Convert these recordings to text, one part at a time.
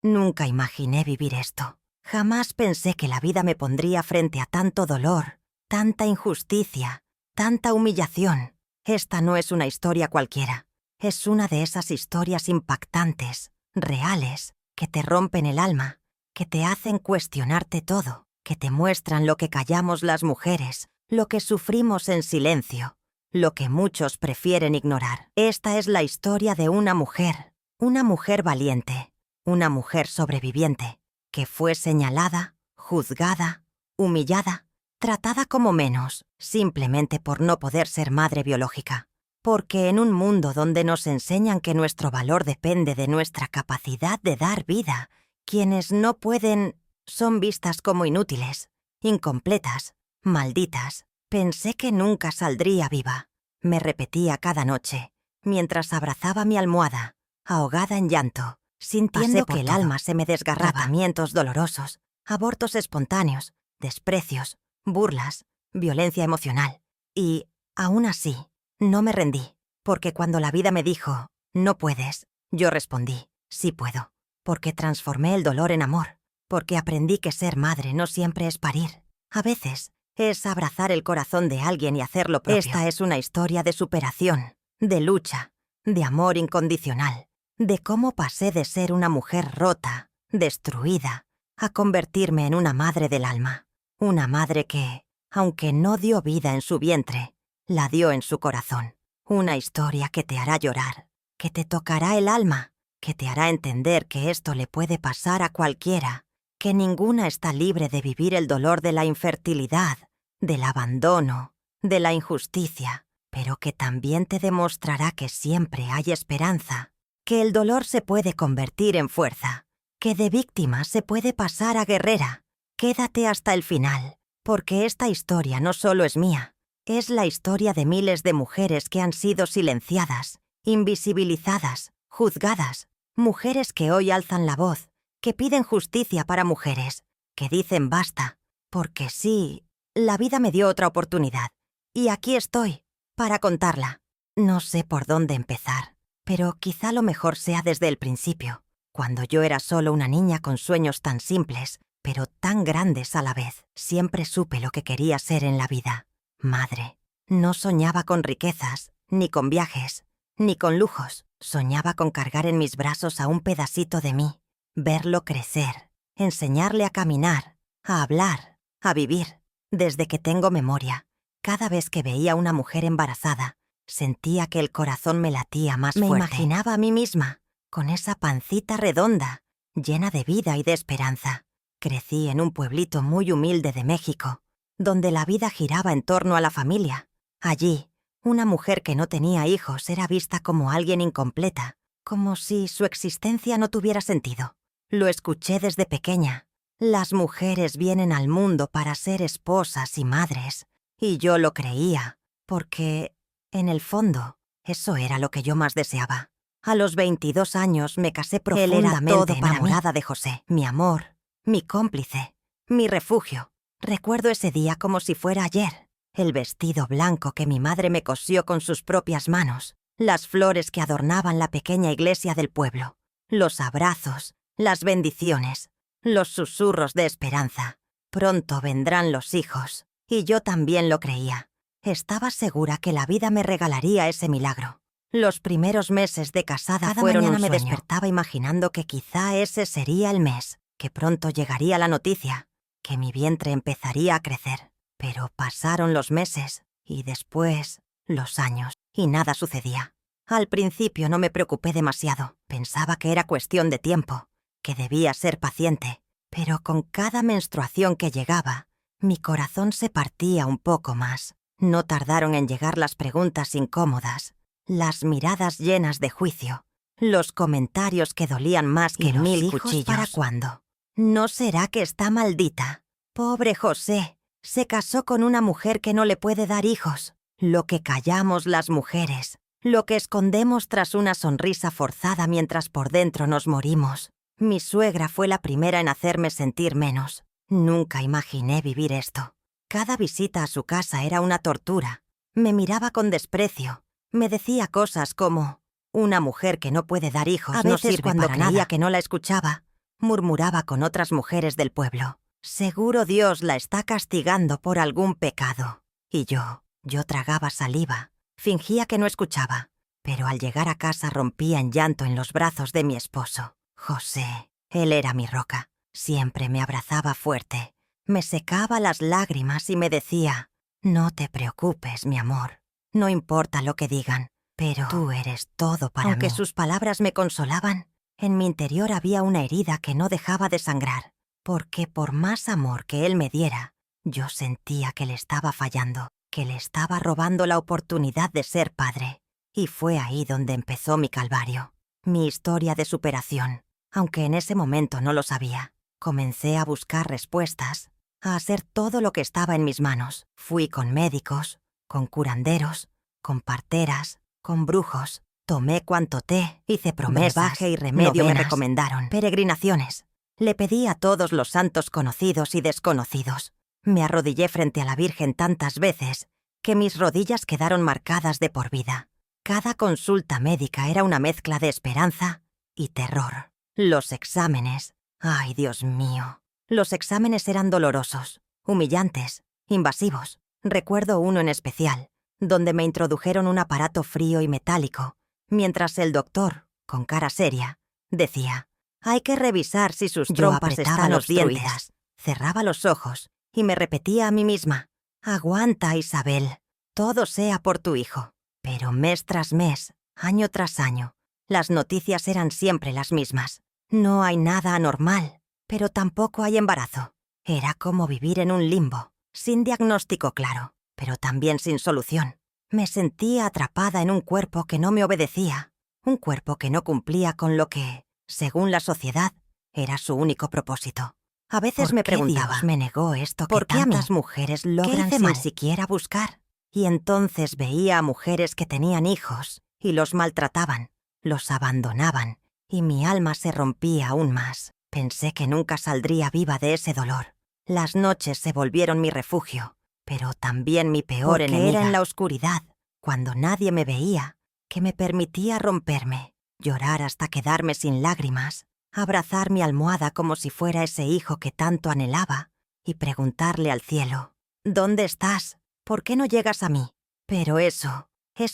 Nunca imaginé vivir esto. Jamás pensé que la vida me pondría frente a tanto dolor, tanta injusticia, tanta humillación. Esta no es una historia cualquiera. Es una de esas historias impactantes, reales, que te rompen el alma, que te hacen cuestionarte todo, que te muestran lo que callamos las mujeres, lo que sufrimos en silencio, lo que muchos prefieren ignorar. Esta es la historia de una mujer valiente, una mujer sobreviviente, que fue señalada, juzgada, humillada, tratada como menos, simplemente por no poder ser madre biológica. Porque en un mundo donde nos enseñan que nuestro valor depende de nuestra capacidad de dar vida, quienes no pueden son vistas como inútiles, incompletas, malditas. Pensé que nunca saldría viva. Me repetía cada noche, mientras abrazaba mi almohada, ahogada en llanto, sintiendo que el alma se me desgarraba. Tratamientos dolorosos, abortos espontáneos, desprecios, burlas, violencia emocional. Y, aún así, no me rendí, porque cuando la vida me dijo, no puedes, yo respondí, sí puedo, porque transformé el dolor en amor, porque aprendí que ser madre no siempre es parir. A veces, es abrazar el corazón de alguien y hacerlo propio. Esta es una historia de superación, de lucha, de amor incondicional, de cómo pasé de ser una mujer rota, destruida, a convertirme en una madre del alma. Una madre que, aunque no dio vida en su vientre, la dio en su corazón. Una historia que te hará llorar, que te tocará el alma, que te hará entender que esto le puede pasar a cualquiera, que ninguna está libre de vivir el dolor de la infertilidad, del abandono, de la injusticia, pero que también te demostrará que siempre hay esperanza, que el dolor se puede convertir en fuerza, que de víctima se puede pasar a guerrera. Quédate hasta el final, porque esta historia no solo es mía, es la historia de miles de mujeres que han sido silenciadas, invisibilizadas, juzgadas, mujeres que hoy alzan la voz, que piden justicia para mujeres, que dicen basta, porque sí, la vida me dio otra oportunidad, y aquí estoy, para contarla. No sé por dónde empezar, pero quizá lo mejor sea desde el principio, cuando yo era solo una niña con sueños tan simples, pero tan grandes a la vez. Siempre supe lo que quería ser en la vida. Madre. No soñaba con riquezas, ni con viajes, ni con lujos. Soñaba con cargar en mis brazos a un pedacito de mí, verlo crecer, enseñarle a caminar, a hablar, a vivir. Desde que tengo memoria, cada vez que veía a una mujer embarazada, sentía que el corazón me latía más fuerte. Me imaginaba a mí misma, con esa pancita redonda, llena de vida y de esperanza. Crecí en un pueblito muy humilde de México, donde la vida giraba en torno a la familia. Allí, una mujer que no tenía hijos era vista como alguien incompleta, como si su existencia no tuviera sentido. Lo escuché desde pequeña. Las mujeres vienen al mundo para ser esposas y madres. Y yo lo creía, porque, en el fondo, eso era lo que yo más deseaba. A los 22 años me casé profundamente enamorada de José, mi amor, mi cómplice, mi refugio. Recuerdo ese día como si fuera ayer. El vestido blanco que mi madre me cosió con sus propias manos, las flores que adornaban la pequeña iglesia del pueblo, los abrazos, las bendiciones, los susurros de esperanza. Pronto vendrán los hijos, y yo también lo creía. Estaba segura que la vida me regalaría ese milagro. Los primeros meses de casada fueron un sueño. Me despertaba imaginando que quizá ese sería el mes, que pronto llegaría la noticia, que mi vientre empezaría a crecer. Pero pasaron los meses, y después los años, y nada sucedía. Al principio no me preocupé demasiado. Pensaba que era cuestión de tiempo, que debía ser paciente. Pero con cada menstruación que llegaba, mi corazón se partía un poco más. No tardaron en llegar las preguntas incómodas, las miradas llenas de juicio, los comentarios que dolían más que 1000 cuchillos. ¿Para cuándo? ¿No será que está maldita? Pobre José. Se casó con una mujer que no le puede dar hijos. Lo que callamos las mujeres, lo que escondemos tras una sonrisa forzada mientras por dentro nos morimos. Mi suegra fue la primera en hacerme sentir menos. Nunca imaginé vivir esto. Cada visita a su casa era una tortura. Me miraba con desprecio. Me decía cosas como, una mujer que no puede dar hijos no sirve para nada. A veces cuando creía que no la escuchaba, murmuraba con otras mujeres del pueblo. Seguro Dios la está castigando por algún pecado. Y yo tragaba saliva, fingía que no escuchaba, pero al llegar a casa rompía en llanto en los brazos de mi esposo. José, él era mi roca, siempre me abrazaba fuerte, me secaba las lágrimas y me decía: no te preocupes, mi amor, no importa lo que digan, pero tú eres todo para mí. Aunque sus palabras me consolaban, en mi interior había una herida que no dejaba de sangrar, porque por más amor que él me diera, yo sentía que le estaba fallando, que le estaba robando la oportunidad de ser padre. Y fue ahí donde empezó mi calvario, mi historia de superación. Aunque en ese momento no lo sabía, comencé a buscar respuestas, a hacer todo lo que estaba en mis manos. Fui con médicos, con curanderos, con parteras, con brujos. Tomé cuanto té, hice promesas, brebaje y remedio novenas, me recomendaron, peregrinaciones. Le pedí a todos los santos conocidos y desconocidos. Me arrodillé frente a la Virgen tantas veces que mis rodillas quedaron marcadas de por vida. Cada consulta médica era una mezcla de esperanza y terror. Los exámenes, ¡ay, Dios mío! Los exámenes eran dolorosos, humillantes, invasivos. Recuerdo uno en especial, donde me introdujeron un aparato frío y metálico, mientras el doctor, con cara seria, decía: hay que revisar si sus trompas están obstruidas. Cerraba los ojos y me repetía a mí misma: aguanta, Isabel, todo sea por tu hijo. Pero mes tras mes, año tras año, las noticias eran siempre las mismas. No hay nada anormal, pero tampoco hay embarazo. Era como vivir en un limbo, sin diagnóstico claro, pero también sin solución. Me sentía atrapada en un cuerpo que no me obedecía, un cuerpo que no cumplía con lo que, según la sociedad, era su único propósito. A veces me preguntaba: Dios me negó esto que tantas mujeres logran sin siquiera buscar. Y entonces veía a mujeres que tenían hijos y los maltrataban, los abandonaban, y mi alma se rompía aún más. Pensé que nunca saldría viva de ese dolor. Las noches se volvieron mi refugio, pero también mi peor enemiga. Era en la oscuridad, cuando nadie me veía, que me permitía romperme, llorar hasta quedarme sin lágrimas, abrazar mi almohada como si fuera ese hijo que tanto anhelaba y preguntarle al cielo: ¿dónde estás? ¿Por qué no llegas a mí? Pero eso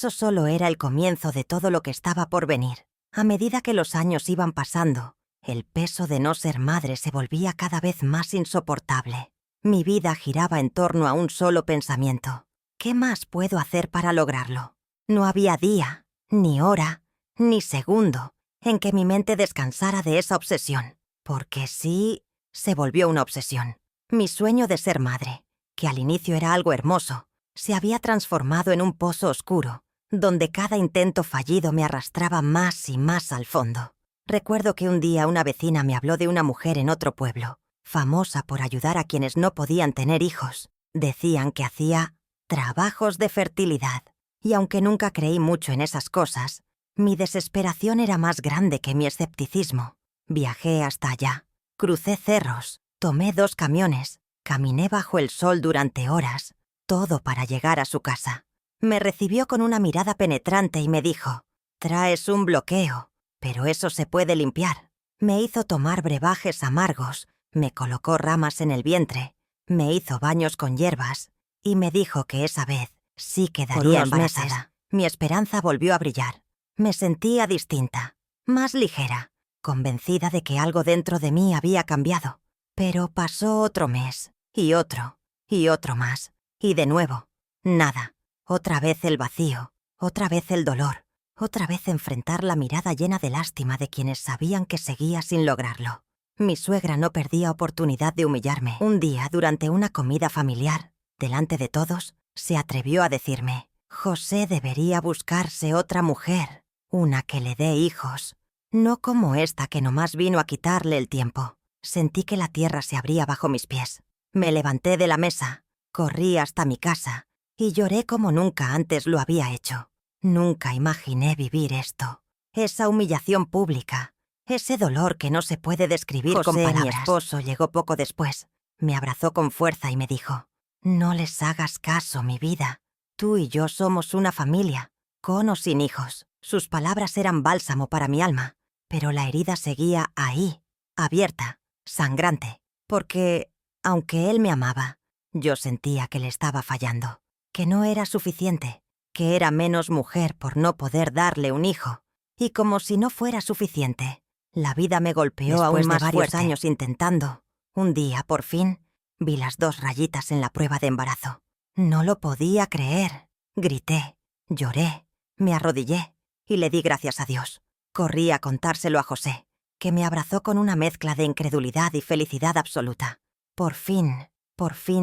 solo era el comienzo de todo lo que estaba por venir. A medida que los años iban pasando, el peso de no ser madre se volvía cada vez más insoportable. Mi vida giraba en torno a un solo pensamiento: ¿qué más puedo hacer para lograrlo? No había día, ni hora, ni segundo en que mi mente descansara de esa obsesión. Porque sí, se volvió una obsesión. Mi sueño de ser madre, que al inicio era algo hermoso, se había transformado en un pozo oscuro, donde cada intento fallido me arrastraba más y más al fondo. Recuerdo que un día una vecina me habló de una mujer en otro pueblo, famosa por ayudar a quienes no podían tener hijos. Decían que hacía trabajos de fertilidad, y aunque nunca creí mucho en esas cosas, mi desesperación era más grande que mi escepticismo. Viajé hasta allá, crucé cerros, tomé 2 camiones, caminé bajo el sol durante horas, todo para llegar a su casa. Me recibió con una mirada penetrante y me dijo: traes un bloqueo, pero eso se puede limpiar. Me hizo tomar brebajes amargos, me colocó ramas en el vientre, me hizo baños con hierbas y me dijo que esa vez sí quedaría embarazada. Meses, mi esperanza volvió a brillar. Me sentía distinta, más ligera, convencida de que algo dentro de mí había cambiado. Pero pasó otro mes, y otro más, y de nuevo, nada. Otra vez el vacío, otra vez el dolor, otra vez enfrentar la mirada llena de lástima de quienes sabían que seguía sin lograrlo. Mi suegra no perdía oportunidad de humillarme. Un día, durante una comida familiar, delante de todos, se atrevió a decirme: José debería buscarse otra mujer, una que le dé hijos, no como esta que nomás vino a quitarle el tiempo. Sentí que la tierra se abría bajo mis pies. Me levanté de la mesa, corrí hasta mi casa y lloré como nunca antes lo había hecho. Nunca imaginé vivir esto. Esa humillación pública, ese dolor que no se puede describir con palabras. Mi esposo llegó poco después. Me abrazó con fuerza y me dijo: no les hagas caso, mi vida. Tú y yo somos una familia, con o sin hijos. Sus palabras eran bálsamo para mi alma, pero la herida seguía ahí, abierta, sangrante, porque, aunque él me amaba, yo sentía que le estaba fallando, que no era suficiente, que era menos mujer por no poder darle un hijo. Y como si no fuera suficiente, la vida me golpeó aún más fuerte. Varios años intentando, un día, por fin, vi las 2 rayitas en la prueba de embarazo. No lo podía creer. Grité, lloré, me arrodillé y le di gracias a Dios. Corrí a contárselo a José, que me abrazó con una mezcla de incredulidad y felicidad absoluta. Por fin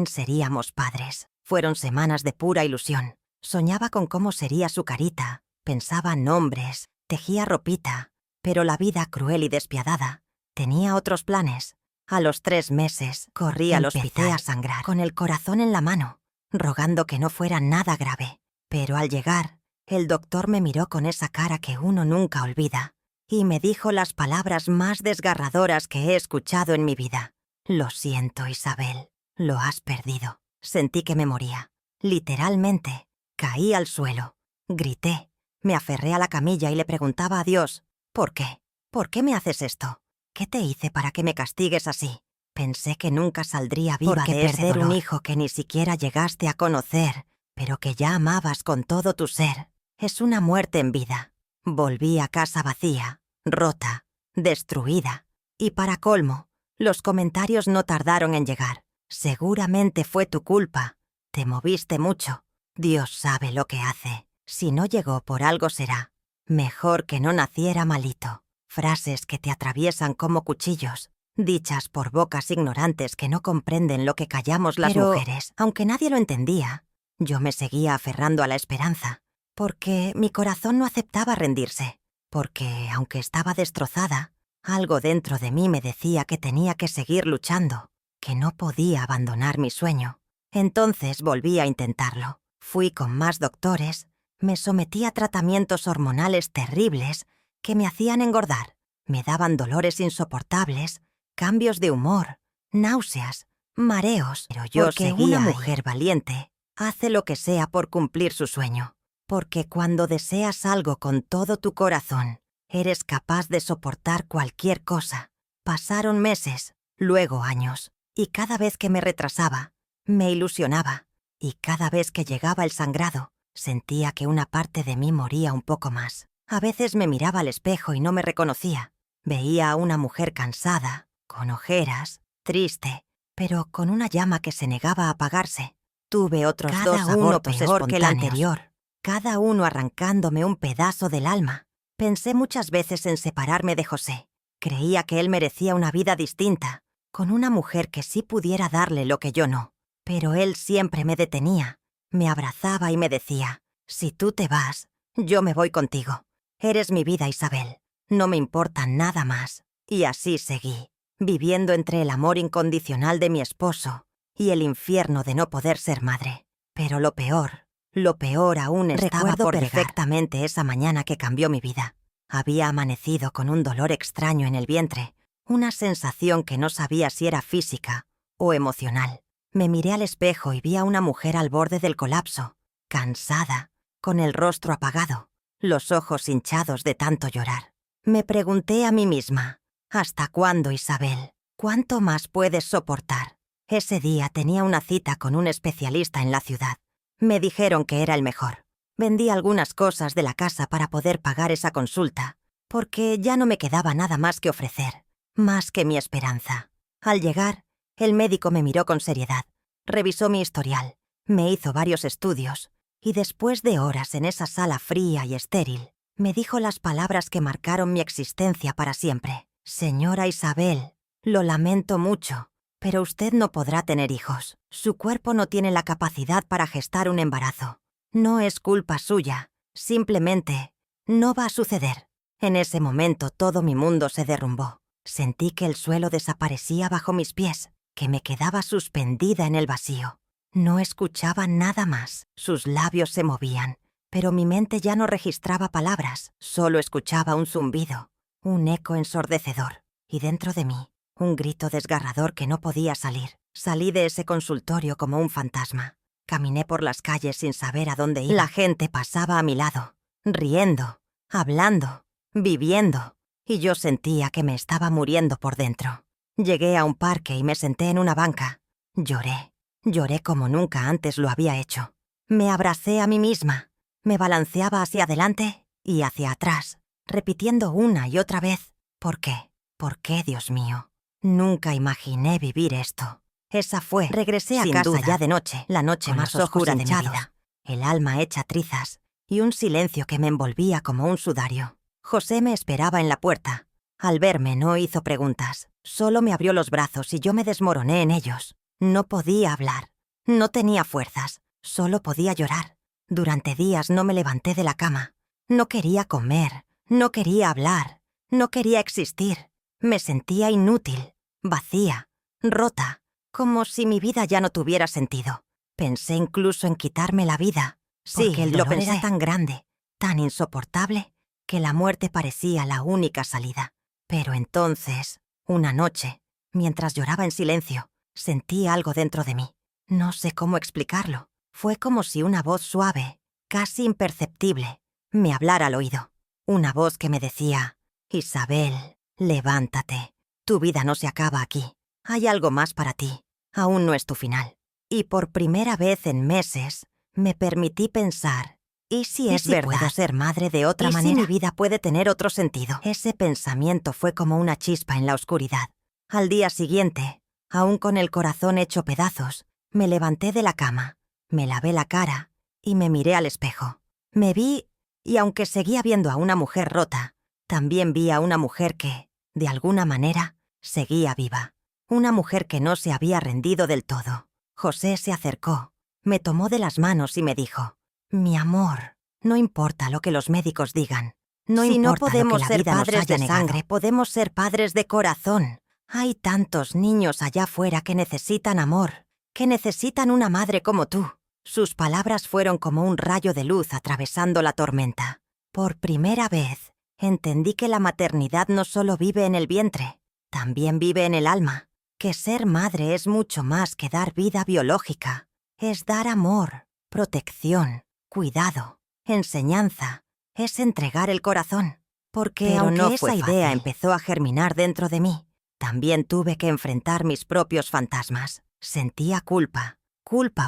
seríamos padres. Fueron semanas de pura ilusión. Soñaba con cómo sería su carita, pensaba nombres, tejía ropita, pero la vida cruel y despiadada tenía otros planes. A los 3 meses corrí al hospital a sangrar, con el corazón en la mano, rogando que no fuera nada grave. Pero al llegar, el doctor me miró con esa cara que uno nunca olvida y me dijo las palabras más desgarradoras que he escuchado en mi vida. Lo siento, Isabel, lo has perdido. Sentí que me moría. Literalmente, caí al suelo, grité, me aferré a la camilla y le preguntaba a Dios, ¿por qué? ¿Por qué me haces esto? ¿Qué te hice para que me castigues así? Pensé que nunca saldría viva de perder un hijo que ni siquiera llegaste a conocer, pero que ya amabas con todo tu ser. Es una muerte en vida. Volví a casa vacía, rota, destruida. Y para colmo, los comentarios no tardaron en llegar. Seguramente fue tu culpa. Te moviste mucho. Dios sabe lo que hace. Si no llegó por algo será. Mejor que no naciera malito. Frases que te atraviesan como cuchillos, dichas por bocas ignorantes que no comprenden lo que callamos las mujeres. Aunque nadie lo entendía, yo me seguía aferrando a la esperanza, porque mi corazón no aceptaba rendirse, porque, aunque estaba destrozada, algo dentro de mí me decía que tenía que seguir luchando, que no podía abandonar mi sueño. Entonces volví a intentarlo. Fui con más doctores, me sometí a tratamientos hormonales terribles que me hacían engordar, me daban dolores insoportables, cambios de humor, náuseas, mareos. Pero yo seguía. Una mujer valiente hace lo que sea por cumplir su sueño, porque cuando deseas algo con todo tu corazón, eres capaz de soportar cualquier cosa. Pasaron meses, luego años, y cada vez que me retrasaba, me ilusionaba, y cada vez que llegaba el sangrado, sentía que una parte de mí moría un poco más. A veces me miraba al espejo y no me reconocía. Veía a una mujer cansada, con ojeras, triste, pero con una llama que se negaba a apagarse. Tuve otros 2 abortos peor que el anterior, cada uno arrancándome un pedazo del alma. Pensé muchas veces en separarme de José. Creía que él merecía una vida distinta, con una mujer que sí pudiera darle lo que yo no. Pero él siempre me detenía, me abrazaba y me decía, si tú te vas, yo me voy contigo. Eres mi vida, Isabel. No me importa nada más. Y así seguí, viviendo entre el amor incondicional de mi esposo y el infierno de no poder ser madre. Pero lo peor aún estaba por llegar. Perfectamente esa mañana que cambió mi vida. Había amanecido con un dolor extraño en el vientre, una sensación que no sabía si era física o emocional. Me miré al espejo y vi a una mujer al borde del colapso, cansada, con el rostro apagado, los ojos hinchados de tanto llorar. Me pregunté a mí misma, ¿hasta cuándo, Isabel? ¿Cuánto más puedes soportar? Ese día tenía una cita con un especialista en la ciudad. Me dijeron que era el mejor. Vendí algunas cosas de la casa para poder pagar esa consulta, porque ya no me quedaba nada más que ofrecer, más que mi esperanza. Al llegar, el médico me miró con seriedad, revisó mi historial, me hizo varios estudios, y después de horas en esa sala fría y estéril, me dijo las palabras que marcaron mi existencia para siempre. Señora Isabel, lo lamento mucho, pero usted no podrá tener hijos. Su cuerpo no tiene la capacidad para gestar un embarazo. No es culpa suya, simplemente no va a suceder. En ese momento todo mi mundo se derrumbó. Sentí que el suelo desaparecía bajo mis pies, que me quedaba suspendida en el vacío. No escuchaba nada más. Sus labios se movían, pero mi mente ya no registraba palabras. Solo escuchaba un zumbido, un eco ensordecedor, y dentro de mí, un grito desgarrador que no podía salir. Salí de ese consultorio como un fantasma. Caminé por las calles sin saber a dónde iba. La gente pasaba a mi lado, riendo, hablando, viviendo. y yo sentía que me estaba muriendo por dentro. Llegué a un parque y me senté en una banca. Lloré como nunca antes lo había hecho. Me abracé a mí misma, me balanceaba hacia adelante y hacia atrás, repitiendo una y otra vez: ¿por qué? ¿Por qué, Dios mío? Nunca imaginé vivir esto. Esa fue. Regresé a casa ya de noche, la noche con más oscura de mi vida, el alma hecha trizas y un silencio que me envolvía como un sudario. José me esperaba en la puerta. Al verme no hizo preguntas, solo me abrió los brazos y yo me desmoroné en ellos. No podía hablar, no tenía fuerzas, solo podía llorar. Durante días no me levanté de la cama. No quería comer, no quería hablar, no quería existir. Me sentía inútil, vacía, rota, como si mi vida ya no tuviera sentido. Pensé incluso en quitarme la vida. Sí, porque el dolor era tan grande, tan insoportable, que la muerte parecía la única salida. Pero entonces, una noche, mientras lloraba en silencio, sentí algo dentro de mí. No sé cómo explicarlo. Fue como si una voz suave, casi imperceptible, me hablara al oído. Una voz que me decía: Isabel, levántate. Tu vida no se acaba aquí. Hay algo más para ti. Aún no es tu final. Y por primera vez en meses, me permití pensar: ¿y si es verdad? ¿Puedo ser madre de otra manera? ¿Y si mi vida puede tener otro sentido? Ese pensamiento fue como una chispa en la oscuridad. Al día siguiente, aún con el corazón hecho pedazos, me levanté de la cama, me lavé la cara y me miré al espejo. Me vi y aunque seguía viendo a una mujer rota, también vi a una mujer que, de alguna manera, seguía viva. Una mujer que no se había rendido del todo. José se acercó, me tomó de las manos y me dijo: mi amor, no importa lo que los médicos digan. Si no podemos ser padres de sangre, podemos ser padres de corazón. Hay tantos niños allá afuera que necesitan amor, que necesitan una madre como tú. Sus palabras fueron como un rayo de luz atravesando la tormenta. Por primera vez, entendí que la maternidad no solo vive en el vientre, también vive en el alma. Que ser madre es mucho más que dar vida biológica. Es dar amor, protección, cuidado, enseñanza. Es entregar el corazón. Porque aunque esa idea empezó a germinar dentro de mí, también tuve que enfrentar mis propios fantasmas. Sentía culpa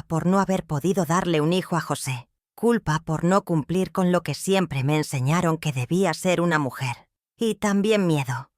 por no haber podido darle un hijo a José, culpa por no cumplir con lo que siempre me enseñaron que debía ser una mujer. Y también miedo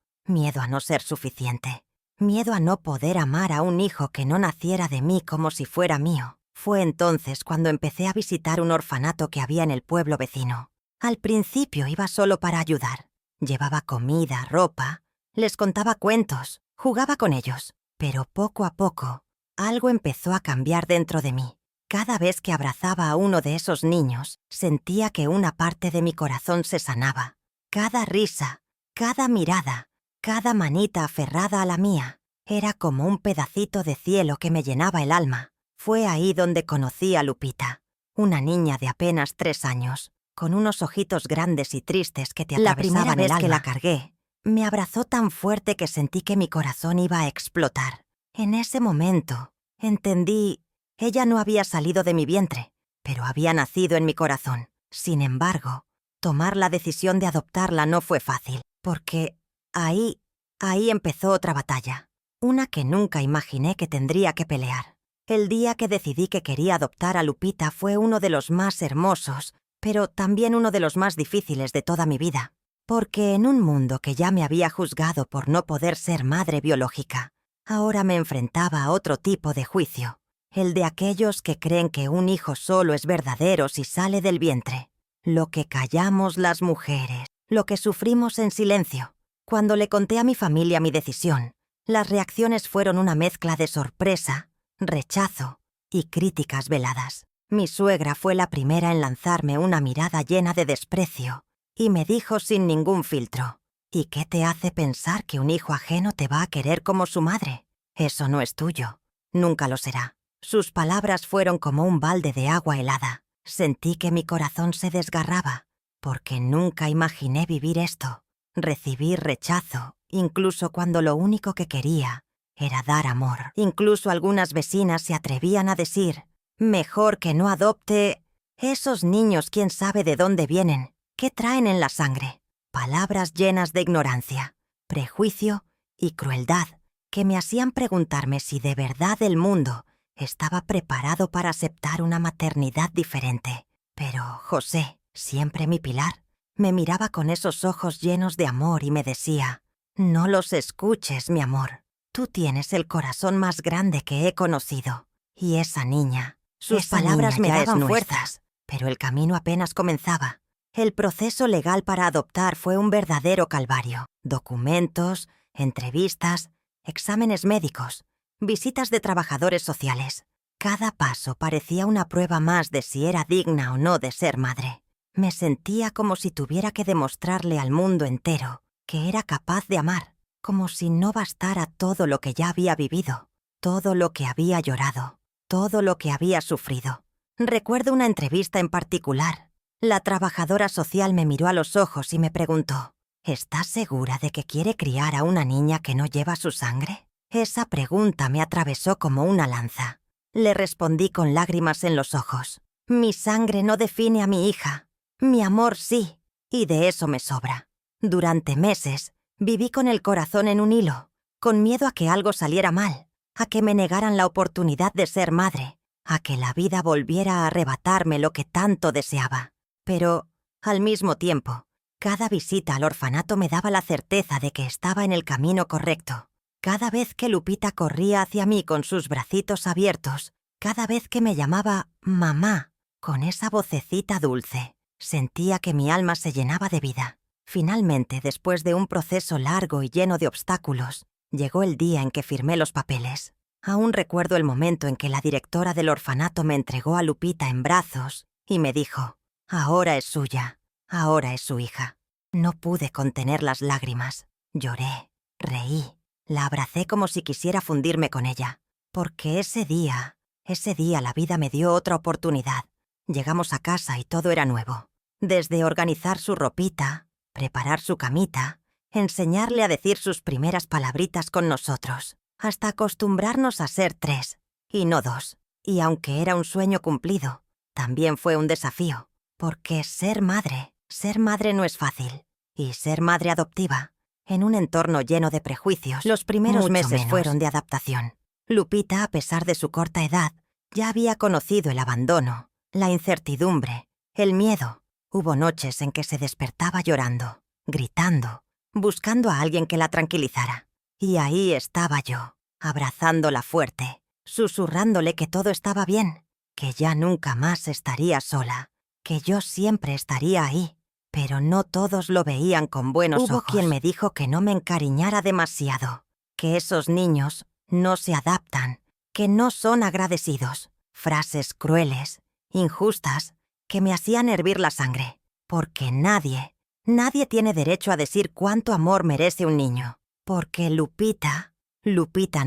a no ser suficiente, miedo a no poder amar a un hijo que no naciera de mí como si fuera mío. Fue entonces cuando empecé a visitar un orfanato que había en el pueblo vecino. Al principio iba solo para ayudar. Llevaba comida, ropa, les contaba cuentos, jugaba con ellos. Pero poco a poco, algo empezó a cambiar dentro de mí. Cada vez que abrazaba a uno de esos niños, sentía que una parte de mi corazón se sanaba. Cada risa, cada mirada, cada manita aferrada a la mía, era como un pedacito de cielo que me llenaba el alma. Fue ahí donde conocí a Lupita, una niña de apenas 3 años, con unos ojitos grandes y tristes que te atravesaban el alma. La primera vez que la cargué, me abrazó tan fuerte que sentí que mi corazón iba a explotar. En ese momento, entendí, ella no había salido de mi vientre, pero había nacido en mi corazón. Sin embargo, tomar la decisión de adoptarla no fue fácil, porque ahí empezó otra batalla, una que nunca imaginé que tendría que pelear. El día que decidí que quería adoptar a Lupita fue uno de los más hermosos, pero también uno de los más difíciles de toda mi vida. Porque en un mundo que ya me había juzgado por no poder ser madre biológica, ahora me enfrentaba a otro tipo de juicio, el de aquellos que creen que un hijo solo es verdadero si sale del vientre. Lo que callamos las mujeres, lo que sufrimos en silencio. Cuando le conté a mi familia mi decisión, las reacciones fueron una mezcla de sorpresa, rechazo y críticas veladas. Mi suegra fue la primera en lanzarme una mirada llena de desprecio y me dijo sin ningún filtro: ¿y qué te hace pensar que un hijo ajeno te va a querer como su madre? Eso no es tuyo. Nunca lo será. Sus palabras fueron como un balde de agua helada. Sentí que mi corazón se desgarraba, porque nunca imaginé vivir esto. Recibir rechazo, incluso cuando lo único que quería era dar amor. Incluso algunas vecinas se atrevían a decir: mejor que no adopte. Esos niños, quién sabe de dónde vienen, qué traen en la sangre. palabras llenas de ignorancia, prejuicio y crueldad que me hacían preguntarme si de verdad el mundo estaba preparado para aceptar una maternidad diferente. Pero José, siempre mi pilar, me miraba con esos ojos llenos de amor y me decía: «No los escuches, mi amor. Tú tienes el corazón más grande que he conocido». Y esa niña, sus palabras me daban fuerzas, pero el camino apenas comenzaba. El proceso legal para adoptar fue un verdadero calvario. Documentos, entrevistas, exámenes médicos, visitas de trabajadores sociales. Cada paso parecía una prueba más de si era digna o no de ser madre. Me sentía como si tuviera que demostrarle al mundo entero que era capaz de amar, como si no bastara todo lo que ya había vivido, todo lo que había llorado, todo lo que había sufrido. Recuerdo una entrevista en particular. La trabajadora social me miró a los ojos y me preguntó: «¿Estás segura de que quiere criar a una niña que no lleva su sangre?». Esa pregunta me atravesó como una lanza. Le respondí con lágrimas en los ojos: «Mi sangre no define a mi hija. Mi amor sí, y de eso me sobra». Durante meses viví con el corazón en un hilo, con miedo a que algo saliera mal, a que me negaran la oportunidad de ser madre, a que la vida volviera a arrebatarme lo que tanto deseaba. Pero, al mismo tiempo, cada visita al orfanato me daba la certeza de que estaba en el camino correcto. Cada vez que Lupita corría hacia mí con sus bracitos abiertos, cada vez que me llamaba mamá, con esa vocecita dulce, sentía que mi alma se llenaba de vida. Finalmente, después de un proceso largo y lleno de obstáculos, llegó el día en que firmé los papeles. Aún recuerdo el momento en que la directora del orfanato me entregó a Lupita en brazos y me dijo: «Ahora es suya, ahora es su hija». No pude contener las lágrimas. Lloré, reí, la abracé como si quisiera fundirme con ella. Porque ese día la vida me dio otra oportunidad. Llegamos a casa y todo era nuevo. Desde organizar su ropita, preparar su camita, enseñarle a decir sus primeras palabritas con nosotros, hasta acostumbrarnos a ser 3, y no 2. Y aunque era un sueño cumplido, también fue un desafío, porque ser madre no es fácil. Y ser madre adoptiva, en un entorno lleno de prejuicios, los primeros meses fueron de adaptación. Lupita, a pesar de su corta edad, ya había conocido el abandono, la incertidumbre, el miedo. Hubo noches en que se despertaba llorando, gritando, buscando a alguien que la tranquilizara. Y ahí estaba yo, abrazándola fuerte, susurrándole que todo estaba bien, que ya nunca más estaría sola, que yo siempre estaría ahí. Pero no todos lo veían con buenos ojos. Hubo quien me dijo que no me encariñara demasiado, que esos niños no se adaptan, que no son agradecidos. Frases crueles, injustas, que me hacían hervir la sangre. Porque nadie tiene derecho a decir cuánto amor merece un niño. Porque Lupita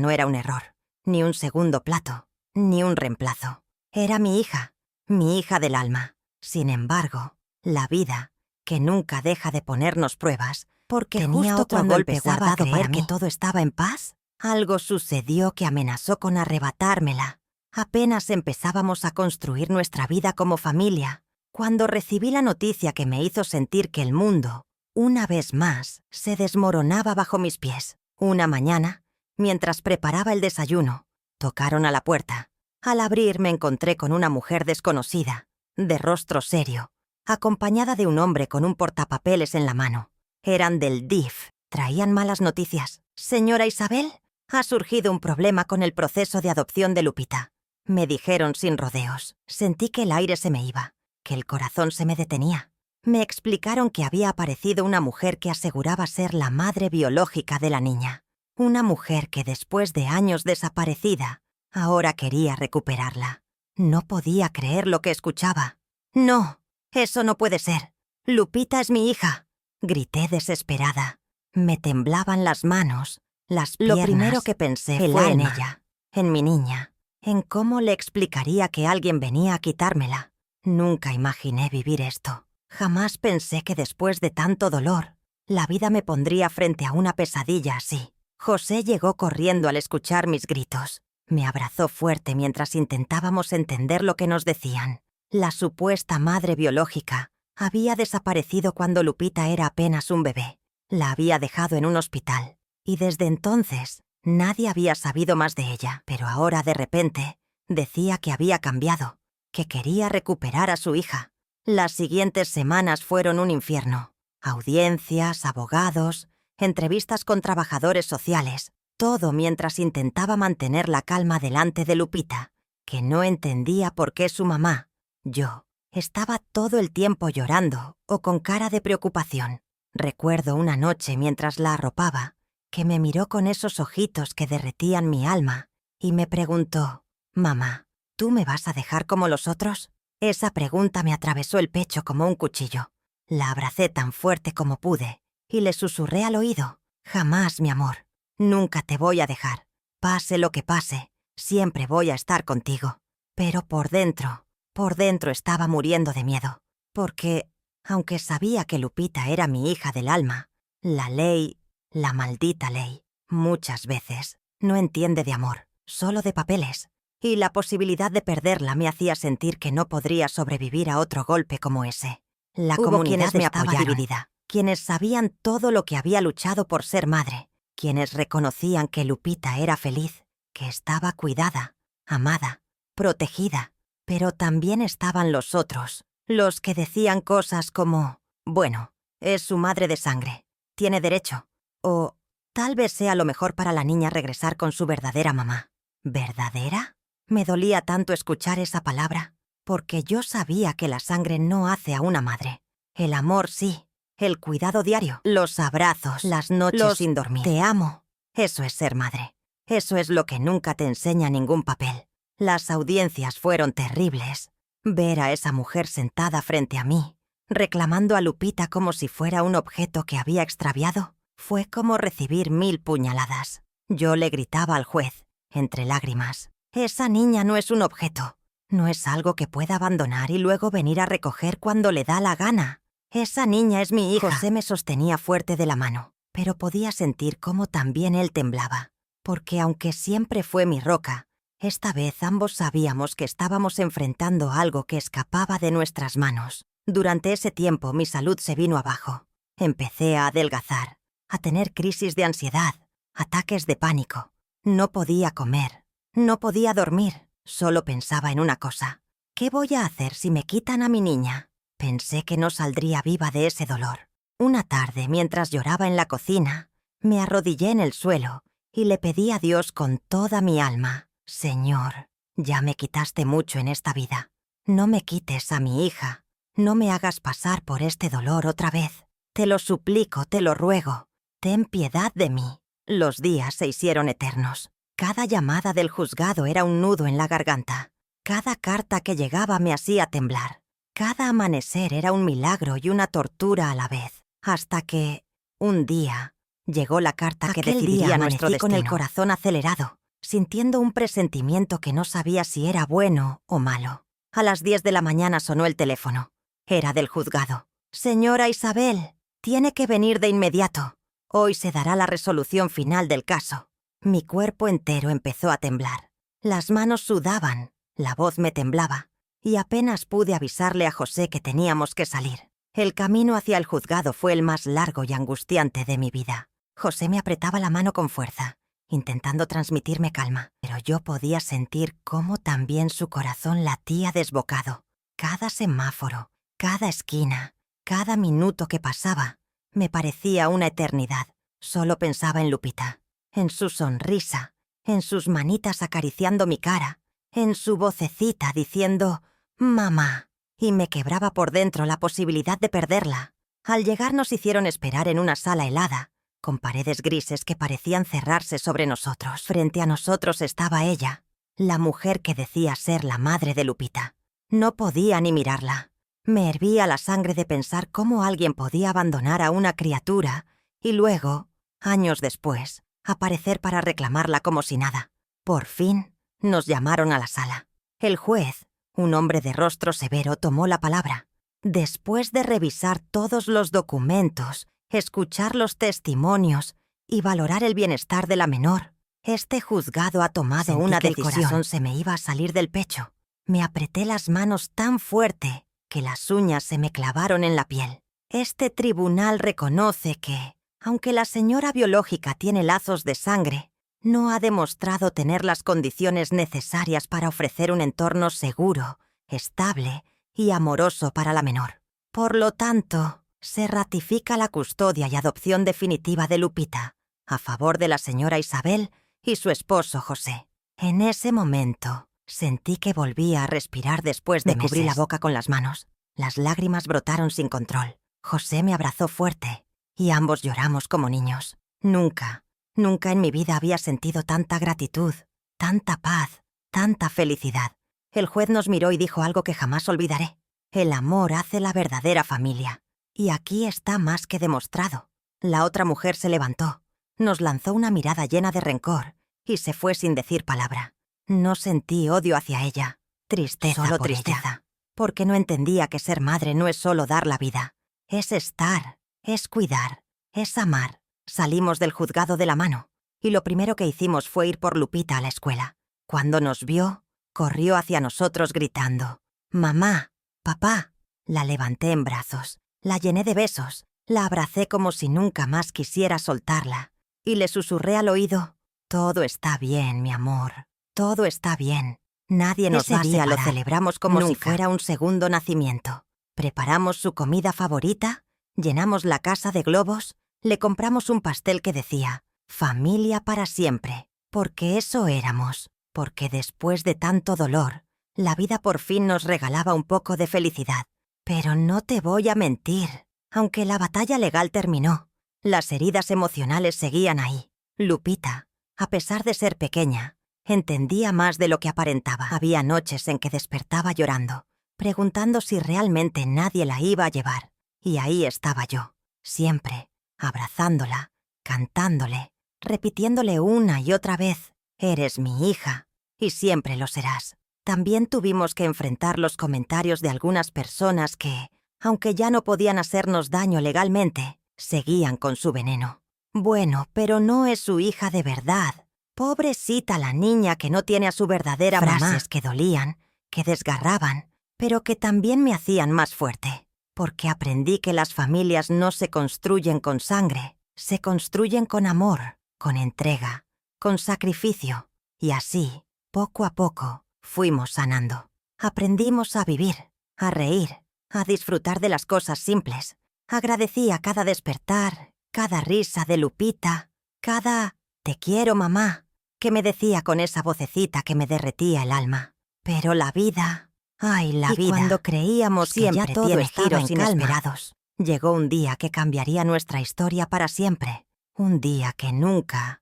no era un error, ni un segundo plato, ni un reemplazo. Era mi hija del alma. Sin embargo, la vida, que nunca deja de ponernos pruebas, porque tenía justo otro golpe guardado para que todo estaba en paz, algo sucedió que amenazó con arrebatármela. Apenas empezábamos a construir nuestra vida como familia, cuando recibí la noticia que me hizo sentir que el mundo, una vez más, se desmoronaba bajo mis pies. Una mañana, mientras preparaba el desayuno, tocaron a la puerta. Al abrir me encontré con una mujer desconocida, de rostro serio, acompañada de un hombre con un portapapeles en la mano. Eran del DIF. Traían malas noticias. «Señora Isabel, ha surgido un problema con el proceso de adopción de Lupita», me dijeron sin rodeos. Sentí que el aire se me iba, que el corazón se me detenía. Me explicaron que había aparecido una mujer que aseguraba ser la madre biológica de la niña. Una mujer que después de años desaparecida, ahora quería recuperarla. No podía creer lo que escuchaba. «No, eso no puede ser. Lupita es mi hija», grité desesperada. Me temblaban las manos, las piernas. Lo primero que pensé fue en ella, en mi niña, en cómo le explicaría que alguien venía a quitármela. Nunca imaginé vivir esto. Jamás pensé que después de tanto dolor, la vida me pondría frente a una pesadilla así. José llegó corriendo al escuchar mis gritos. Me abrazó fuerte mientras intentábamos entender lo que nos decían. La supuesta madre biológica Había desaparecido cuando Lupita era apenas un bebé. La había dejado en un hospital. Y desde entonces, nadie había sabido más de ella. Pero ahora, de repente, decía que había cambiado, que quería recuperar a su hija. Las siguientes semanas fueron un infierno. Audiencias, abogados, entrevistas con trabajadores sociales. Todo mientras intentaba mantener la calma delante de Lupita, que no entendía por qué su mamá, yo, estaba todo el tiempo llorando o con cara de preocupación. Recuerdo una noche mientras la arropaba, que me miró con esos ojitos que derretían mi alma y me preguntó: «Mamá, ¿tú me vas a dejar como los otros?». Esa pregunta me atravesó el pecho como un cuchillo. La abracé tan fuerte como pude y le susurré al oído: «Jamás, mi amor. Nunca te voy a dejar. Pase lo que pase, siempre voy a estar contigo». Pero por dentro estaba muriendo de miedo, porque, aunque sabía que Lupita era mi hija del alma, la ley, la maldita ley, muchas veces no entiende de amor, solo de papeles, y la posibilidad de perderla me hacía sentir que no podría sobrevivir a otro golpe como ese. La comunidad estaba dividida, quienes sabían todo lo que había luchado por ser madre, quienes reconocían que Lupita era feliz, que estaba cuidada, amada, protegida. Pero también estaban los otros, los que decían cosas como: «Bueno, es su madre de sangre, tiene derecho», o «Tal vez sea lo mejor para la niña regresar con su verdadera mamá». ¿Verdadera? Me dolía tanto escuchar esa palabra, porque yo sabía que la sangre no hace a una madre. El amor sí, el cuidado diario, los abrazos, las noches sin dormir. «Te amo». Eso es ser madre. Eso es lo que nunca te enseña ningún papel. Las audiencias fueron terribles. Ver a esa mujer sentada frente a mí, reclamando a Lupita como si fuera un objeto que había extraviado, fue como recibir 1000 puñaladas. Yo le gritaba al juez, entre lágrimas: «Esa niña no es un objeto. No es algo que pueda abandonar y luego venir a recoger cuando le da la gana. Esa niña es mi hija». José me sostenía fuerte de la mano, pero podía sentir cómo también él temblaba, porque aunque siempre fue mi roca, esta vez ambos sabíamos que estábamos enfrentando algo que escapaba de nuestras manos. Durante ese tiempo mi salud se vino abajo. Empecé a adelgazar, a tener crisis de ansiedad, ataques de pánico. No podía comer, no podía dormir, solo pensaba en una cosa: ¿qué voy a hacer si me quitan a mi niña? Pensé que no saldría viva de ese dolor. Una tarde, mientras lloraba en la cocina, me arrodillé en el suelo y le pedí a Dios con toda mi alma: «Señor, ya me quitaste mucho en esta vida. No me quites a mi hija. No me hagas pasar por este dolor otra vez. Te lo suplico, te lo ruego. Ten piedad de mí». Los días se hicieron eternos. Cada llamada del juzgado era un nudo en la garganta. Cada carta que llegaba me hacía temblar. Cada amanecer era un milagro y una tortura a la vez. Hasta que, un día, llegó la carta que decidiría nuestro destino. Con el corazón acelerado, sintiendo un presentimiento que no sabía si era bueno o malo. A las 10 de la mañana sonó el teléfono. Era del juzgado. «Señora Isabel, tiene que venir de inmediato. Hoy se dará la resolución final del caso». Mi cuerpo entero empezó a temblar. Las manos sudaban, la voz me temblaba, y apenas pude avisarle a José que teníamos que salir. El camino hacia el juzgado fue el más largo y angustiante de mi vida. José me apretaba la mano con fuerza, intentando transmitirme calma, pero yo podía sentir cómo también su corazón latía desbocado. Cada semáforo, cada esquina, cada minuto que pasaba, me parecía una eternidad. Solo pensaba en Lupita, en su sonrisa, en sus manitas acariciando mi cara, en su vocecita diciendo «mamá», y me quebraba por dentro la posibilidad de perderla. Al llegar nos hicieron esperar en una sala helada, con paredes grises que parecían cerrarse sobre nosotros. Frente a nosotros estaba ella, la mujer que decía ser la madre de Lupita. No podía ni mirarla. Me hervía la sangre de pensar cómo alguien podía abandonar a una criatura y luego, años después, aparecer para reclamarla como si nada. Por fin, nos llamaron a la sala. El juez, un hombre de rostro severo, tomó la palabra. Después de revisar todos los documentos, escuchar los testimonios y valorar el bienestar de la menor, este juzgado ha tomado una decisión. El corazón se me iba a salir del pecho. Me apreté las manos tan fuerte que las uñas se me clavaron en la piel. Este tribunal reconoce que, aunque la señora biológica tiene lazos de sangre, no ha demostrado tener las condiciones necesarias para ofrecer un entorno seguro, estable y amoroso para la menor. Por lo tanto, se ratifica la custodia y adopción definitiva de Lupita, a favor de la señora Isabel y su esposo José. En ese momento, sentí que volvía a respirar después de meses. Me cubrí la boca con las manos. Las lágrimas brotaron sin control. José me abrazó fuerte y ambos lloramos como niños. Nunca en mi vida había sentido tanta gratitud, tanta paz, tanta felicidad. El juez nos miró y dijo algo que jamás olvidaré. El amor hace la verdadera familia. Y aquí está más que demostrado. La otra mujer se levantó, nos lanzó una mirada llena de rencor y se fue sin decir palabra. No sentí odio hacia ella, tristeza por tristeza, porque no entendía que ser madre no es solo dar la vida. Es estar, es cuidar, es amar. Salimos del juzgado de la mano, y lo primero que hicimos fue ir por Lupita a la escuela. Cuando nos vio, corrió hacia nosotros gritando: «¡Mamá! ¡Papá!». La levanté en brazos, la llené de besos, la abracé como si nunca más quisiera soltarla, y le susurré al oído: «Todo está bien, mi amor, todo está bien. Nadie nos va a separar». Ese día lo celebramos como si fuera un segundo nacimiento. Preparamos su comida favorita, llenamos la casa de globos, le compramos un pastel que decía «Familia para siempre», porque eso éramos, porque después de tanto dolor, la vida por fin nos regalaba un poco de felicidad. Pero no te voy a mentir, aunque la batalla legal terminó, las heridas emocionales seguían ahí. Lupita, a pesar de ser pequeña, entendía más de lo que aparentaba. Había noches en que despertaba llorando, preguntando si realmente nadie la iba a llevar. Y ahí estaba yo, siempre, abrazándola, cantándole, repitiéndole una y otra vez: «Eres mi hija, y siempre lo serás». También tuvimos que enfrentar los comentarios de algunas personas que, aunque ya no podían hacernos daño legalmente, seguían con su veneno. «Bueno, pero no es su hija de verdad. Pobrecita la niña que no tiene a su verdadera mamá». Frases que dolían, que desgarraban, pero que también me hacían más fuerte, porque aprendí que las familias no se construyen con sangre, se construyen con amor, con entrega, con sacrificio, y así, poco a poco, fuimos sanando. Aprendimos a vivir, a reír, a disfrutar de las cosas simples. Agradecí a cada despertar, cada risa de Lupita, cada «te quiero, mamá», que me decía con esa vocecita que me derretía el alma. Pero la vida, ay, la vida, cuando creíamos que ya todo estaba en calma, llegó un día que cambiaría nuestra historia para siempre. Un día que nunca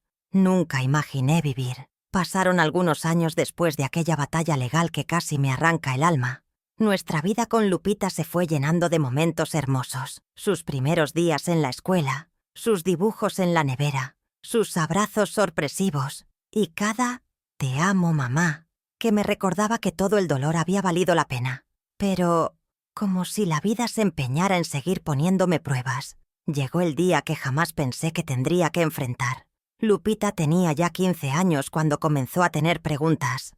imaginé vivir. Pasaron algunos años después de aquella batalla legal que casi me arranca el alma. Nuestra vida con Lupita se fue llenando de momentos hermosos. Sus primeros días en la escuela, sus dibujos en la nevera, sus abrazos sorpresivos y cada «te amo, mamá», que me recordaba que todo el dolor había valido la pena. Pero, como si la vida se empeñara en seguir poniéndome pruebas, llegó el día que jamás pensé que tendría que enfrentar. Lupita tenía ya 15 años cuando comenzó a tener preguntas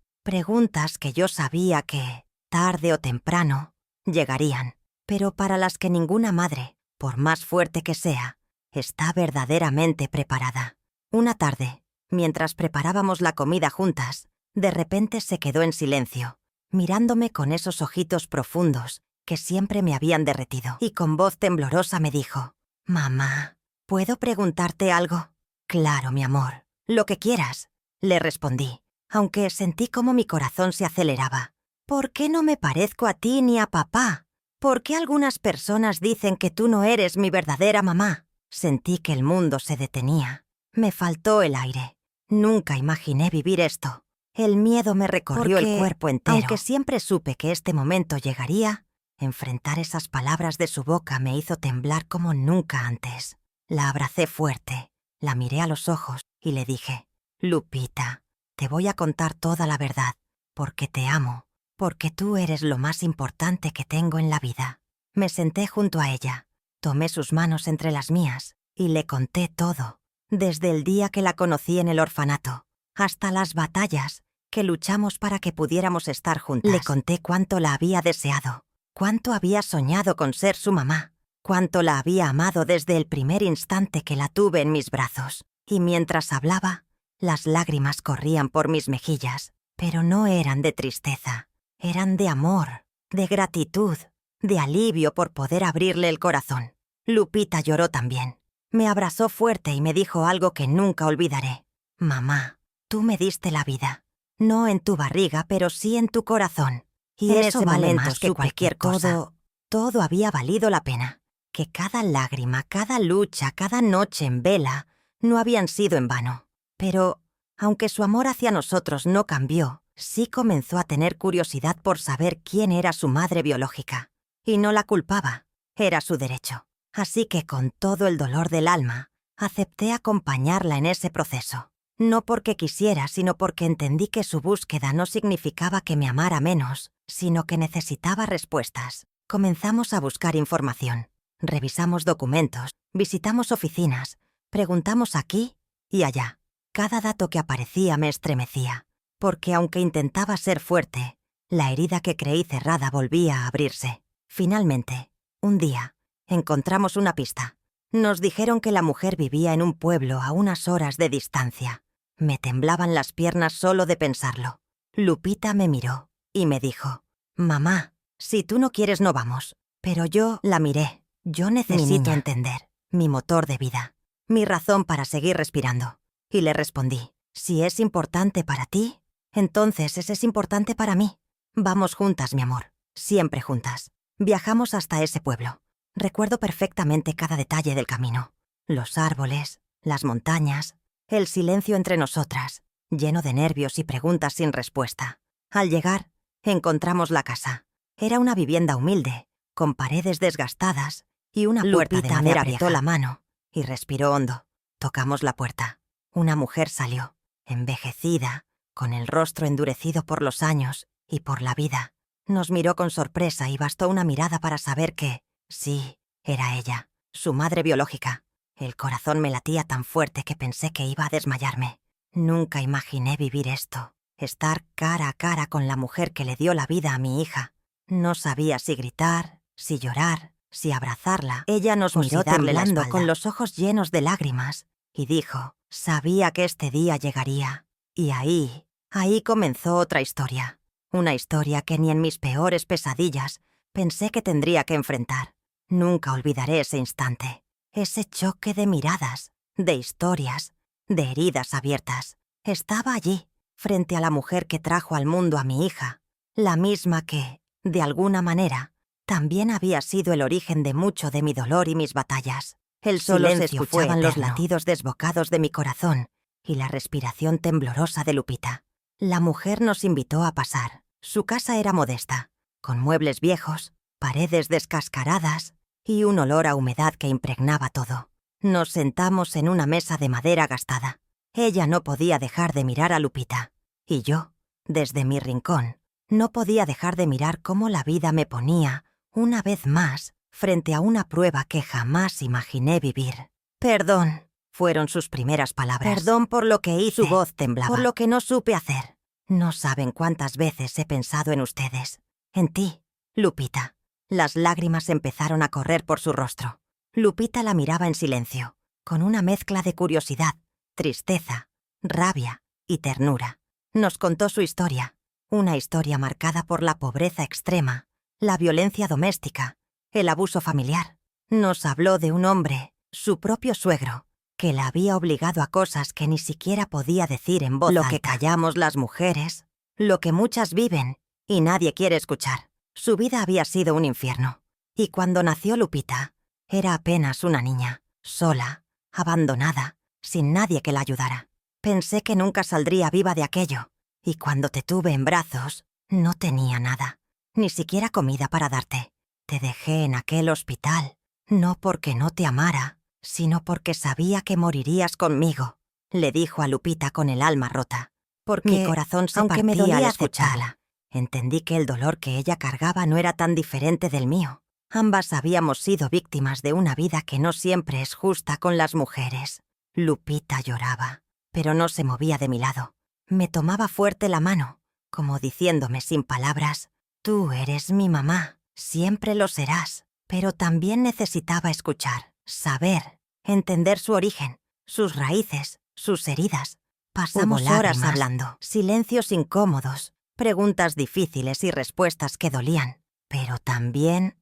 que yo sabía que, tarde o temprano, llegarían, pero para las que ninguna madre, por más fuerte que sea, está verdaderamente preparada. Una tarde, mientras preparábamos la comida juntas, de repente se quedó en silencio, mirándome con esos ojitos profundos que siempre me habían derretido, y con voz temblorosa me dijo: «Mamá, ¿puedo preguntarte algo?». «Claro, mi amor, lo que quieras», le respondí, aunque sentí como mi corazón se aceleraba. «¿Por qué no me parezco a ti ni a papá? ¿Por qué algunas personas dicen que tú no eres mi verdadera mamá?». Sentí que el mundo se detenía. Me faltó el aire. Nunca imaginé vivir esto. El miedo me recorrió el cuerpo entero. Aunque siempre supe que este momento llegaría, enfrentar esas palabras de su boca me hizo temblar como nunca antes. La abracé fuerte. La miré a los ojos y le dije: «Lupita, te voy a contar toda la verdad, porque te amo, porque tú eres lo más importante que tengo en la vida». Me senté junto a ella, tomé sus manos entre las mías y le conté todo, desde el día que la conocí en el orfanato, hasta las batallas que luchamos para que pudiéramos estar juntas. Le conté cuánto la había deseado, Cuánto había soñado con ser su mamá. Cuánto la había amado desde el primer instante que la tuve en mis brazos. Y mientras hablaba, las lágrimas corrían por mis mejillas, pero no eran de tristeza. Eran de amor, de gratitud, de alivio por poder abrirle el corazón. Lupita lloró también. Me abrazó fuerte y me dijo algo que nunca olvidaré. Mamá, tú me diste la vida. No en tu barriga, pero sí en tu corazón. Y En eso ese vale momento más que supe cualquier que cosa. Todo había valido la pena. Que cada lágrima, cada lucha, cada noche en vela no habían sido en vano. Pero, aunque su amor hacia nosotros no cambió, sí comenzó a tener curiosidad por saber quién era su madre biológica. Y no la culpaba. Era su derecho. Así que con todo el dolor del alma, acepté acompañarla en ese proceso. No porque quisiera, sino porque entendí que su búsqueda no significaba que me amara menos, sino que necesitaba respuestas. Comenzamos a buscar información. Revisamos documentos, visitamos oficinas, preguntamos aquí y allá. Cada dato que aparecía me estremecía, porque aunque intentaba ser fuerte, la herida que creí cerrada volvía a abrirse. Finalmente, un día, encontramos una pista. Nos dijeron que la mujer vivía en un pueblo a unas horas de distancia. Me temblaban las piernas solo de pensarlo. Lupita me miró y me dijo: «Mamá, si tú no quieres no vamos». Pero yo la miré. Yo necesito entender. Mi motor de vida. Mi razón para seguir respirando. Y le respondí: «Si es importante para ti, entonces ese es importante para mí. Vamos juntas, mi amor. Siempre juntas». Viajamos hasta ese pueblo. Recuerdo perfectamente cada detalle del camino. Los árboles, las montañas, el silencio entre nosotras, lleno de nervios y preguntas sin respuesta. Al llegar, encontramos la casa. Era una vivienda humilde, con paredes desgastadas y una puerta de madera. Me apretó la mano y respiró hondo. Tocamos la puerta. Una mujer salió, envejecida, con el rostro endurecido por los años y por la vida. Nos miró con sorpresa y bastó una mirada para saber que, sí, era ella, su madre biológica. El corazón me latía tan fuerte que pensé que iba a desmayarme. Nunca imaginé vivir esto, estar cara a cara con la mujer que le dio la vida a mi hija. No sabía si gritar, si llorar, si abrazarla. Ella nos miró temblando con los ojos llenos de lágrimas y dijo: «Sabía que este día llegaría». Y ahí comenzó otra historia. Una historia que ni en mis peores pesadillas pensé que tendría que enfrentar. Nunca olvidaré ese instante. Ese choque de miradas, de historias, de heridas abiertas. Estaba allí, frente a la mujer que trajo al mundo a mi hija. La misma que, de alguna manera, también había sido el origen de mucho de mi dolor y mis batallas. Solo se escuchaban los latidos desbocados de mi corazón y la respiración temblorosa de Lupita. La mujer nos invitó a pasar. Su casa era modesta, con muebles viejos, paredes descascaradas y un olor a humedad que impregnaba todo. Nos sentamos en una mesa de madera gastada. Ella no podía dejar de mirar a Lupita. Y yo, desde mi rincón, no podía dejar de mirar cómo la vida me ponía, una vez más, frente a una prueba que jamás imaginé vivir. «Perdón», fueron sus primeras palabras. «Perdón por lo que hice». Su voz temblaba. «Por lo que no supe hacer. No saben cuántas veces he pensado en ustedes. En ti, Lupita». Las lágrimas empezaron a correr por su rostro. Lupita la miraba en silencio, con una mezcla de curiosidad, tristeza, rabia y ternura. Nos contó su historia, una historia marcada por la pobreza extrema, la violencia doméstica, el abuso familiar. Nos habló de un hombre, su propio suegro, que la había obligado a cosas que ni siquiera podía decir en voz alta. Lo que callamos las mujeres, lo que muchas viven y nadie quiere escuchar. Su vida había sido un infierno. Y cuando nació Lupita, era apenas una niña, sola, abandonada, sin nadie que la ayudara. Pensé que nunca saldría viva de aquello. Y cuando te tuve en brazos, no tenía nada. Ni siquiera comida para darte. Te dejé en aquel hospital, no porque no te amara, sino porque sabía que morirías conmigo, le dijo a Lupita con el alma rota. Porque, mi corazón se partía me dolía al escucharla. Entendí que el dolor que ella cargaba no era tan diferente del mío. Ambas habíamos sido víctimas de una vida que no siempre es justa con las mujeres. Lupita lloraba, pero no se movía de mi lado. Me tomaba fuerte la mano, como diciéndome sin palabras: «Tú eres mi mamá. Siempre lo serás. Pero también necesitaba escuchar, saber, entender su origen, sus raíces, sus heridas. Pasamos horas hablando, silencios incómodos, preguntas difíciles y respuestas que dolían. Pero también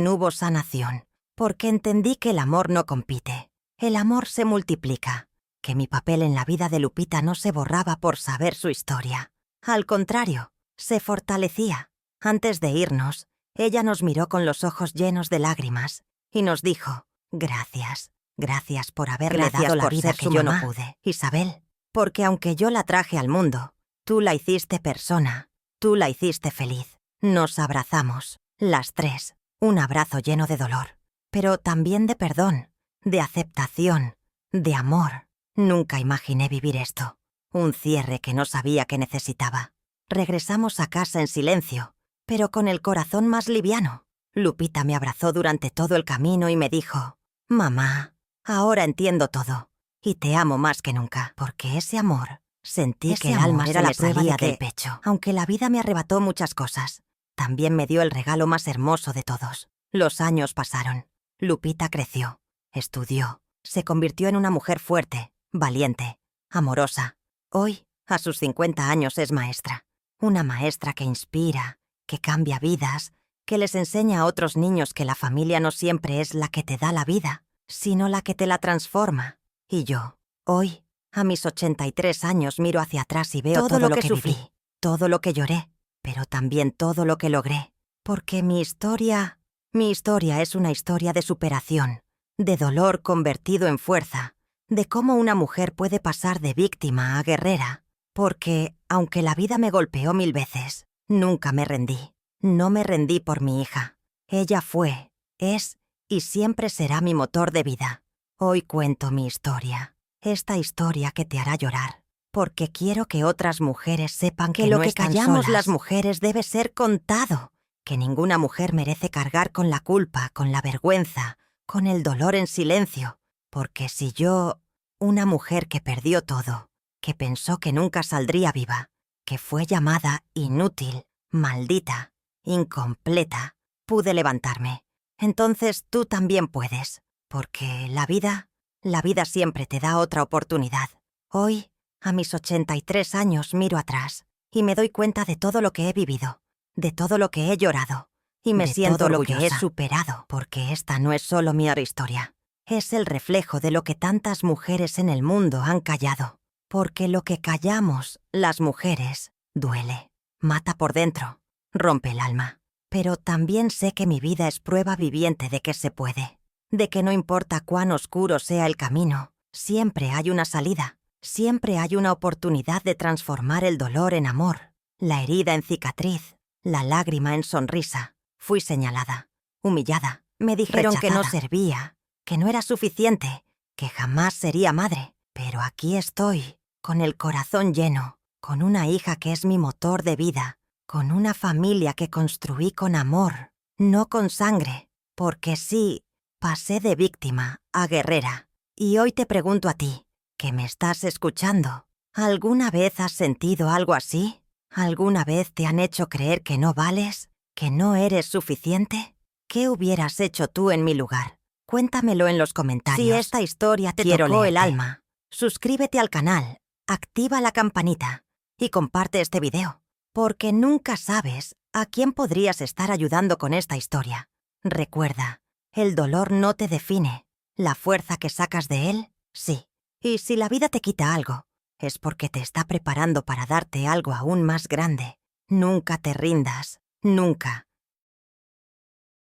hubo sanación, porque entendí que el amor no compite. El amor se multiplica, que mi papel en la vida de Lupita no se borraba por saber su historia. Al contrario, se fortalecía. Antes de irnos, ella nos miró con los ojos llenos de lágrimas y nos dijo: gracias, gracias por haberme dado la vida que yo no pude, Isabel, porque aunque yo la traje al mundo, tú la hiciste persona, tú la hiciste feliz. Nos abrazamos, las tres, un abrazo lleno de dolor, pero también de perdón, de aceptación, de amor. Nunca imaginé vivir esto, un cierre que no sabía que necesitaba. Regresamos a casa en silencio, pero con el corazón más liviano. Lupita me abrazó durante todo el camino y me dijo: mamá, ahora entiendo todo, y te amo más que nunca, porque ese amor, sentí que el alma era la prueba del pecho. Aunque la vida me arrebató muchas cosas, también me dio el regalo más hermoso de todos. Los años pasaron. Lupita creció, estudió, se convirtió en una mujer fuerte, valiente, amorosa. Hoy, a sus 50 años, es maestra. Una maestra que inspira, que cambia vidas, que les enseña a otros niños que la familia no siempre es la que te da la vida, sino la que te la transforma. Y yo, hoy, a mis 83 años, miro hacia atrás y veo todo lo que sufrí, todo lo que lloré, pero también todo lo que logré. Porque mi historia es una historia de superación, de dolor convertido en fuerza, de cómo una mujer puede pasar de víctima a guerrera. Porque, aunque la vida me golpeó 1000 veces, nunca me rendí. No me rendí por mi hija. Ella fue, es y siempre será mi motor de vida. Hoy cuento mi historia, esta historia que te hará llorar, porque quiero que otras mujeres sepan que lo que callamos las mujeres debe ser contado, que ninguna mujer merece cargar con la culpa, con la vergüenza, con el dolor en silencio, porque si yo, una mujer que perdió todo, que pensó que nunca saldría viva, que fue llamada inútil, maldita, incompleta, pude levantarme. Entonces tú también puedes, porque la vida siempre te da otra oportunidad. Hoy, a mis 83 años, miro atrás y me doy cuenta de todo lo que he vivido, de todo lo que he llorado, y me siento orgullosa. Lo que he superado, porque esta no es solo mi historia, es el reflejo de lo que tantas mujeres en el mundo han callado. Porque lo que callamos, las mujeres, duele, mata por dentro, rompe el alma. Pero también sé que mi vida es prueba viviente de que se puede, de que no importa cuán oscuro sea el camino, siempre hay una salida, siempre hay una oportunidad de transformar el dolor en amor, la herida en cicatriz, la lágrima en sonrisa. Fui señalada, humillada, me dijeron que no servía, que no era suficiente, que jamás sería madre, pero aquí estoy, con el corazón lleno, con una hija que es mi motor de vida, con una familia que construí con amor, no con sangre, porque sí, pasé de víctima a guerrera. Y hoy te pregunto a ti, que me estás escuchando, ¿alguna vez has sentido algo así? ¿Alguna vez te han hecho creer que no vales, que no eres suficiente? ¿Qué hubieras hecho tú en mi lugar? Cuéntamelo en los comentarios. Si esta historia te tocó el alma, suscríbete al canal, activa la campanita y comparte este video, porque nunca sabes a quién podrías estar ayudando con esta historia. Recuerda, el dolor no te define, la fuerza que sacas de él, sí. Y si la vida te quita algo, es porque te está preparando para darte algo aún más grande. Nunca te rindas, nunca.